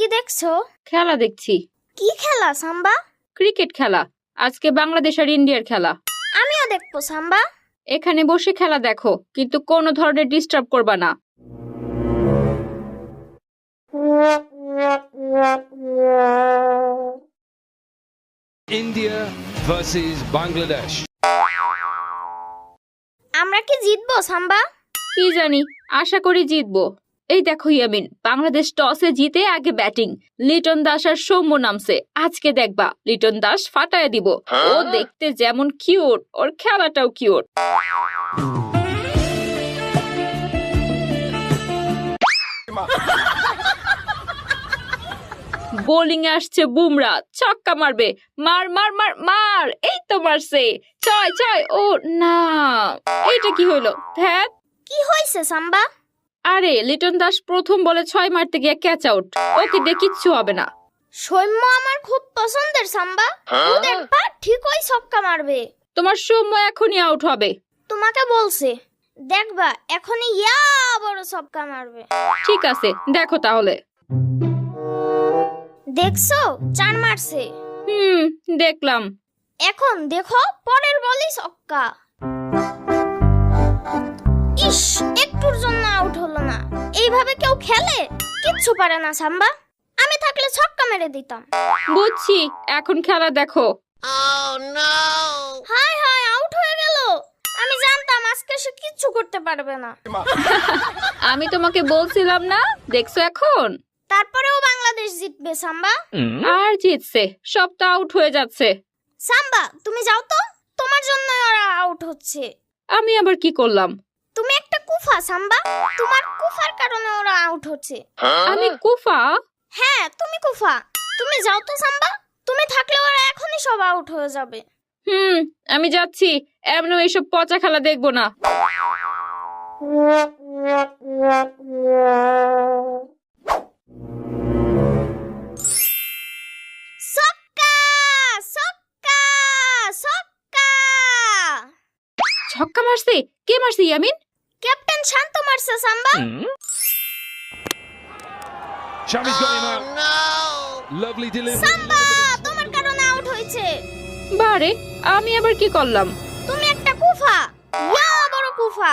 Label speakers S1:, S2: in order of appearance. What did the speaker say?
S1: কি দেখছো?
S2: খেলা দেখছি।
S1: কি খেলা সাম্বা?
S2: ক্রিকেট খেলা। আজকে বাংলাদেশ আর ইন্ডিয়ার খেলা।
S1: আমিও দেখবো সাম্বা।
S2: এখানে বসে খেলা দেখো, কিন্তু কোনো ধরনের ডিস্টার্ব করবা না।
S3: India versus Bangladesh.
S1: আমরা কি জিতবো সাম্বা?
S2: কি জানি, আশা করি জিতবো। এই দেখো ইয়ামিন, বাংলাদেশ টসে জিতে আগে ব্যাটিং। লিটন দাস আর সৌম্য নামছে। আজকে দেখবা লিটন দাস ফাটায় দিব। ও দেখতে যেমন কিউট, ওর খেলাটাও কিউট। বোলিং আসছে বুমরা, ছক্কা মারবে। মার মার মার মার, এই তো মারছে। ছয় ছয়। ও না, এইটা কি হলো? ধ্যাত,
S1: কি হয়েছে সাম্বা?
S2: আরে লিটন দাস প্রথম বলে 6 মারতে গিয়ে ক্যাচ আউট। ওকে দিয়ে কিচ্ছু হবে না।
S1: সৌম্য আমার খুব পছন্দের সাম্বা। ও দেখবা ঠিকই ছক্কা মারবে।
S2: তোমার সৌম্য এখনই আউট হবে।
S1: তোমাকে বলছে, দেখবা এখনই ইয়া বড় ছক্কা মারবে।
S2: ঠিক আছে, দেখো তাহলে।
S1: দেখছো 4 মারছে।
S2: দেখলাম।
S1: এখন দেখো পরের বলই ছক্কা। ইস, একটুর জন্য আউট হলো না। এইভাবে কেউ খেলে? কিচ্ছু পারে না সাম্বা। আমি থাকলে ছক্কা মেরে দিতাম।
S2: বুঝছি, এখন খেলা দেখো।
S1: হায় হায়, আউট হয়ে গেল। আমি জানতাম আজকে সে কিচ্ছু করতে পারবে না।
S2: আমি তোমাকে বলছিলাম না, দেখছো এখন?
S1: তারপরেও বাংলাদেশ জিতবে সাম্বা।
S2: আর জিতছে, সব তো আউট হয়ে যাচ্ছে।
S1: সাম্বা তুমি যাও তো, তোমার জন্য ওরা আউট হচ্ছে।
S2: আমি আবার কি করলাম?
S1: তুমি একটা কুফা সাম্বা, তোমার কুফার কারণে ওরা আউট হচ্ছে।
S2: আমি কুফা?
S1: হ্যাঁ তুমি কুফা। তুমি যাও তো সাম্বা, তুমি থাকলে ওরা এখনই সব আউট হয়ে যাবে।
S2: আমি যাচ্ছি। এমন এইসব পচা খেলা দেখবো না।
S1: ছক্কা ছক্কা ছক্কা।
S2: ছক্কা মারছে? কে মারছে ইয়ামিন?
S1: ক্যাপ্টেন শান্ত মারছে সাম্বা।
S3: Shami's got him out. Lovely delivery.
S1: সাম্বা তোমার কারণে আউট হয়েছে।
S2: বারে, আমি আবার কি করলাম?
S1: তুমি একটা কুফা, ইয়া বড় কুফা।